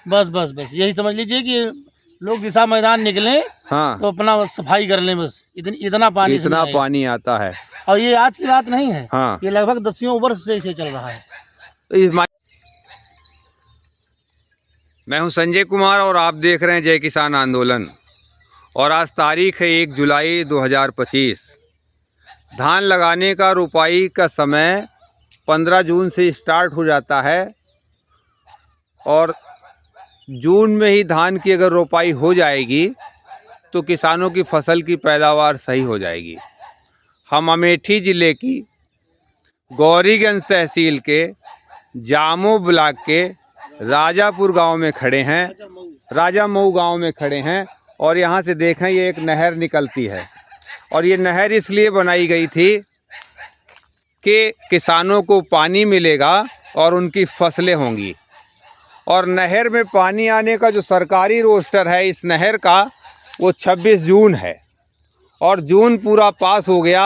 बस बस बस यही समझ लीजिए कि लोग दिशा मैदान निकले हाँ, तो अपना सफाई कर लें, बस इतना पानी इसमें इतना आएगा। पानी आता है। और ये आज की बात नहीं है, हाँ, ये लगभग दसियों वर्ष से इसे चल रहा है। तो मैं हूं संजय कुमार और आप देख रहे हैं जय किसान आंदोलन। और आज तारीख है 1 जुलाई 2025। धान लगाने का रोपाई का समय 15 जून से स्टार्ट हो जाता है और जून में ही धान की अगर रोपाई हो जाएगी तो किसानों की फसल की पैदावार सही हो जाएगी। हम अमेठी ज़िले की गौरीगंज तहसील के जामो ब्लॉक के राजापुर गांव में खड़े हैं, राजा मऊ गांव में खड़े हैं। और यहाँ से देखें ये एक नहर निकलती है और ये नहर इसलिए बनाई गई थी कि किसानों को पानी मिलेगा और उनकी फसलें होंगी। और नहर में पानी आने का जो सरकारी रोस्टर है इस नहर का वो 26 जून है और जून पूरा पास हो गया।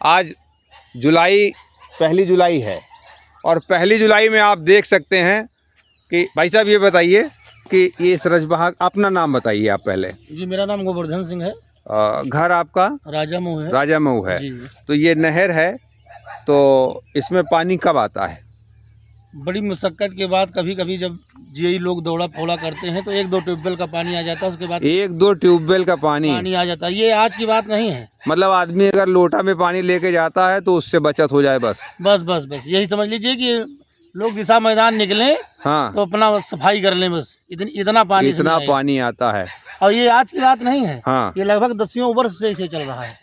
आज पहली जुलाई है और पहली जुलाई में आप देख सकते हैं कि भाई साहब ये बताइए कि ये इस रजबहा, अपना नाम बताइए आप पहले। जी मेरा नाम गोवर्धन सिंह है। घर आपका राजा मऊ है। राजा मऊ है। जी। तो ये नहर है, तो इसमें पानी कब आता है? बड़ी मुशक्कत के बाद कभी कभी जब जी लोग दौड़ा फोड़ा करते हैं तो 1-2 ट्यूबवेल का पानी आ जाता है, उसके बाद 1-2 ट्यूबवेल का पानी आ जाता है। ये आज की बात नहीं है। मतलब आदमी अगर लोटा में पानी लेके जाता है तो उससे बचत हो जाए बस बस बस बस यही समझ लीजिए कि लोग दिशा मैदान निकले हाँ, तो अपना सफाई कर लें, बस इतना पानी इतना पानी आता है। और ये आज की बात नहीं है। हाँ, ये लगभग दसियों वर्ष से इसे चल रहा है।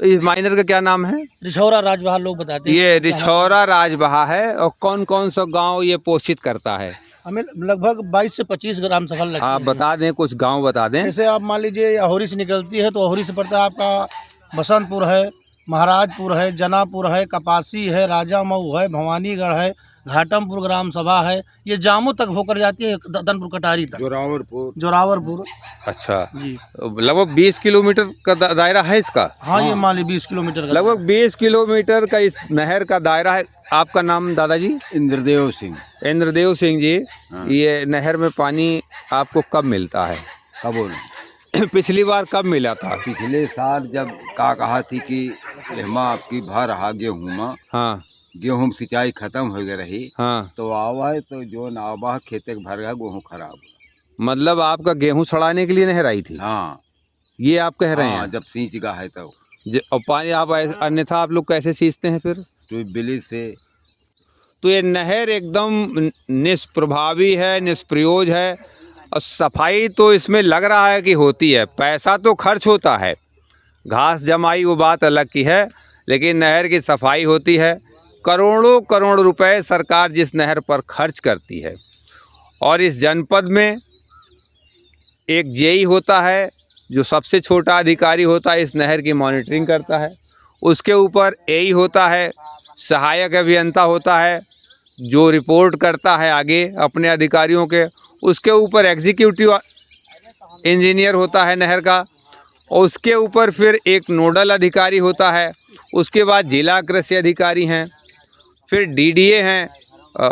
तो इस माइनर का क्या नाम है? रिछौरा राजबहार लोग बताते हैं। ये रिछौरा राजबहा है। और कौन कौन सा गांव ये पोषित करता है? हमें लगभग 22 से 25 ग्राम सफल लगती है। आप बता दें, कुछ गांव बता दें। जैसे आप मान लीजिए अहोरी से निकलती है तो अहोरी से पड़ता है आपका बसंतपुर है, महाराजपुर है, जनापुर है, कपासी है, राजा मऊ है, भवानीगढ़ है, घाटमपुर ग्राम सभा है। ये जामो तक होकर जाती है दनपुर कटारी तक, जोरावरपुर। अच्छा जी, लगभग 20 किलोमीटर का दायरा है इसका। हाँ ये मान लीजिए 20 किलोमीटर का लगभग 20 किलोमीटर का इस नहर का दायरा है। आपका नाम दादाजी? इंद्रदेव सिंह। इंद्रदेव सिंह जी। ये नहर में पानी आपको कब मिलता है? कबूल पिछली बार कब मिला था? पिछले साल जब कहा थी कि एहमा आपकी भर रहा गेहूँ में, हाँ गेहूँ सिंचाई खत्म हो गई रही, हाँ, तो आवा है तो जो नावा खेते के भर गया गेहूँ खराब हुआ। मतलब आपका गेहूं छड़ाने के लिए नहर आई थी? हाँ ये आप कह रहे हाँ, हैं? जब सींच गा है तो और पानी आप अन्यथा आप लोग कैसे सींचते हैं फिर? ट्यूबवेल से। तो ये नहर एकदम निष्प्रभावी है, निष्प्रयोज है। और सफाई तो इसमें लग रहा है कि होती है, पैसा तो खर्च होता है, घास जमाई वो बात अलग की है, लेकिन नहर की सफाई होती है। करोड़ों करोड़ रुपए सरकार जिस नहर पर खर्च करती है। और इस जनपद में एक जेई होता है जो सबसे छोटा अधिकारी होता है, इस नहर की मॉनिटरिंग करता है। उसके ऊपर एई होता है, सहायक अभियंता होता है जो रिपोर्ट करता है आगे अपने अधिकारियों के। उसके ऊपर एग्जीक्यूटिव इंजीनियर होता है नहर का, और उसके ऊपर फिर एक नोडल अधिकारी होता है। उसके बाद जिला कृषि अधिकारी हैं, फिर डीडीए हैं,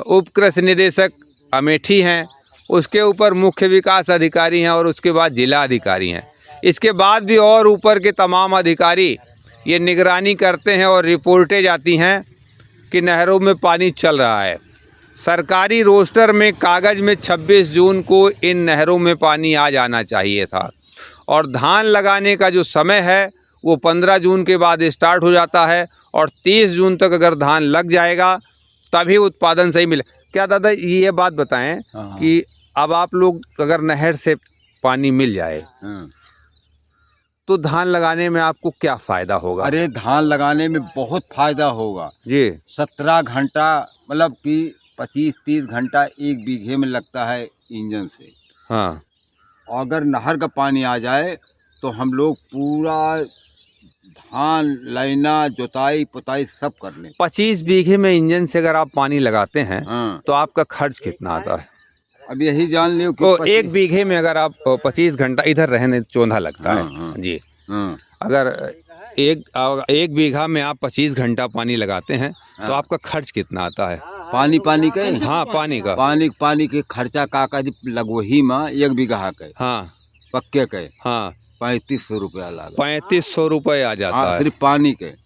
उप कृषि निदेशक अमेठी हैं, उसके ऊपर मुख्य विकास अधिकारी हैं और उसके बाद जिला अधिकारी हैं। इसके बाद भी और ऊपर के तमाम अधिकारी ये निगरानी करते हैं और रिपोर्टें जाती हैं कि नहरों में पानी चल रहा है। सरकारी रोस्टर में कागज़ में 26 जून को इन नहरों में पानी आ जाना चाहिए था। और धान लगाने का जो समय है वो 15 जून के बाद स्टार्ट हो जाता है और 30 जून तक अगर धान लग जाएगा तभी उत्पादन सही मिले। क्या दादा ये बात बताएं कि अब आप लोग अगर नहर से पानी मिल जाए तो धान लगाने में आपको क्या फ़ायदा होगा? अरे धान लगाने में बहुत फायदा होगा जी। 17 घंटा मतलब कि 25-30 घंटा एक बीघे में लगता है इंजन से। हाँ, अगर नहर का पानी आ जाए तो हम लोग पूरा धान लाइना जुताई पुताई सब कर लें। 25 बीघे में इंजन से अगर आप पानी लगाते हैं तो आपका खर्च कितना आता है? अब यही जान लियो कि तो एक बीघे में अगर आप 25 घंटा इधर रहने चौंधा लगता है जी। अगर एक बीघा में आप 25 घंटा पानी लगाते हैं तो आपका खर्च कितना आता है? पानी के हाँ, पानी का। पानी के खर्चा का जी लगो ही में 1 बीघा के हाँ पक्के के हाँ 3500 रुपया लगा। 3500 रुपये आ जाता हाँ, है। सिर्फ पानी के।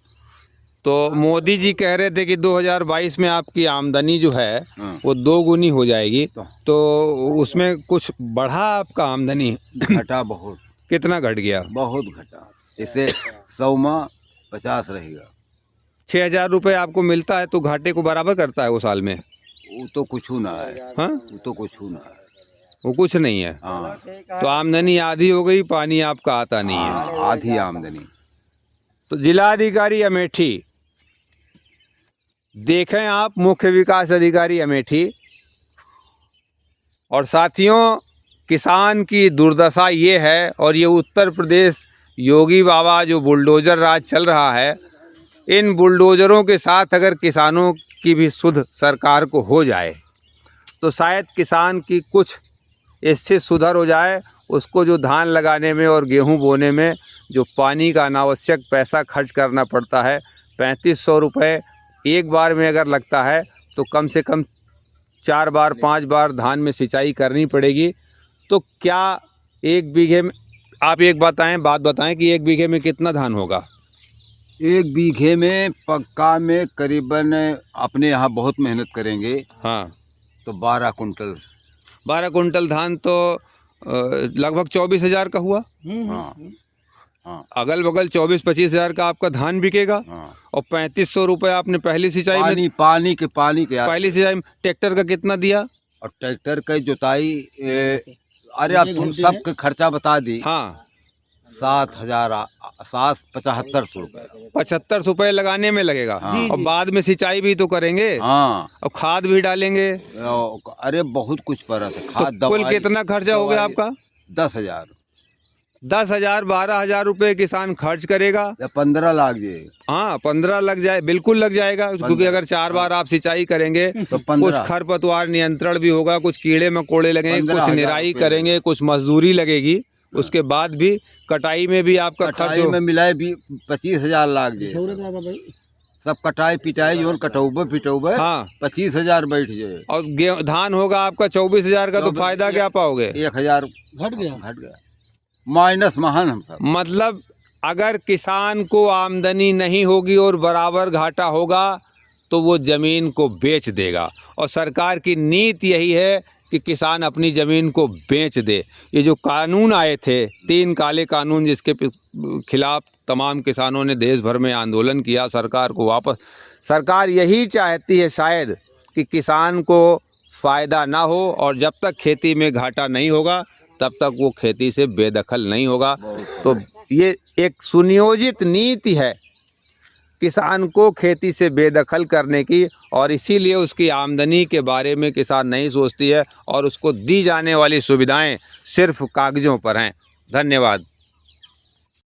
तो मोदी जी कह रहे थे कि 2022 में आपकी आमदनी जो है हाँ। वो 2 गुनी हो जाएगी, तो उसमें कुछ बढ़ा आपका आमदनी? घटा बहुत। कितना घट गया? बहुत घटा। इसे 100 में 50 रहेगा। 6000 रुपये आपको मिलता है तो घाटे को बराबर करता है वो साल में? वो तो कुछ ना है। हाँ, वो तो कुछ ना है। वो कुछ नहीं है। हाँ, तो आमदनी आधी हो गई, पानी आपका आता नहीं है। हाँ, आधी आमदनी। तो जिलाधिकारी अमेठी, देखें आप, मुख्य विकास अधिकारी अमेठी। और साथियों, किसान की दुर्दशा ये है, और ये उत्तर प्रदेश योगी बाबा जो बुलडोज़र राज चल रहा है, इन बुलडोज़रों के साथ अगर किसानों की भी सुध सरकार को हो जाए तो शायद किसान की कुछ स्थिति सुधर हो जाए। उसको जो धान लगाने में और गेहूं बोने में जो पानी का अनावश्यक पैसा खर्च करना पड़ता है, 3500 रुपये एक बार में अगर लगता है तो कम से कम 4 बार 5 बार धान में सिंचाई करनी पड़ेगी। तो क्या 1 बीघे में, आप एक बात बताएं कि 1 बीघे में कितना धान होगा? 1 बीघे में पक्का में करीबन, अपने यहाँ बहुत मेहनत करेंगे हाँ, तो 12 कुंटल। 12 कुंटल धान तो लगभग 24,000 का हुआ। हाँ, हाँ, अगल बगल 24-25 हज़ार का आपका धान बिकेगा। हाँ। और 3500 रुपये आपने पहली सिंचाई में, पानी के पहली सिंचाई में ट्रैक्टर का कितना दिया? और ट्रैक्टर की जुताई, अरे अब तुम सबके खर्चा बता दी। हाँ, 7500 रुपये। 75 रुपये लगाने में लगेगा। हाँ। और बाद में सिंचाई भी तो करेंगे। हाँ, और खाद भी डालेंगे। अरे बहुत कुछ पड़ा था। खाद, तो कुल दवाई, कितना खर्चा हो गया आपका? 10,000। 10,000 12,000 रुपये किसान खर्च करेगा या 15 लाख जी। हाँ, 15 लग जाए, बिल्कुल लग जाएगा, क्योंकि अगर 4 बार आप सिंचाई करेंगे तो कुछ 15। खरपतवार नियंत्रण भी होगा, कुछ कीड़े मकोड़े लगेंगे, कुछ 15,000 निराई रुपये करेंगे, कुछ मजदूरी लगेगी, उसके बाद भी कटाई में भी आपका खर्च कटाई में मिलाए भी 25,000 लाख जी। सब कटाई पिटाई जो पिटौबे हाँ। 25,000 बैठ जाए। और धान होगा आपका 24,000 का, तो फायदा क्या पाओगे? 1,000 घट गया। माइनस महान हम सब। मतलब अगर किसान को आमदनी नहीं होगी और बराबर घाटा होगा तो वो ज़मीन को बेच देगा। और सरकार की नीति यही है कि किसान अपनी ज़मीन को बेच दे। ये जो कानून आए थे, 3 काले कानून, जिसके खिलाफ तमाम किसानों ने देश भर में आंदोलन किया, सरकार को वापस, सरकार यही चाहती है शायद कि किसान को फ़ायदा ना हो, और जब तक खेती में घाटा नहीं होगा तब तक वो खेती से बेदखल नहीं होगा। तो ये एक सुनियोजित नीति है किसान को खेती से बेदखल करने की, और इसीलिए उसकी आमदनी के बारे में किसान नहीं सोचती है, और उसको दी जाने वाली सुविधाएं सिर्फ कागज़ों पर हैं। धन्यवाद।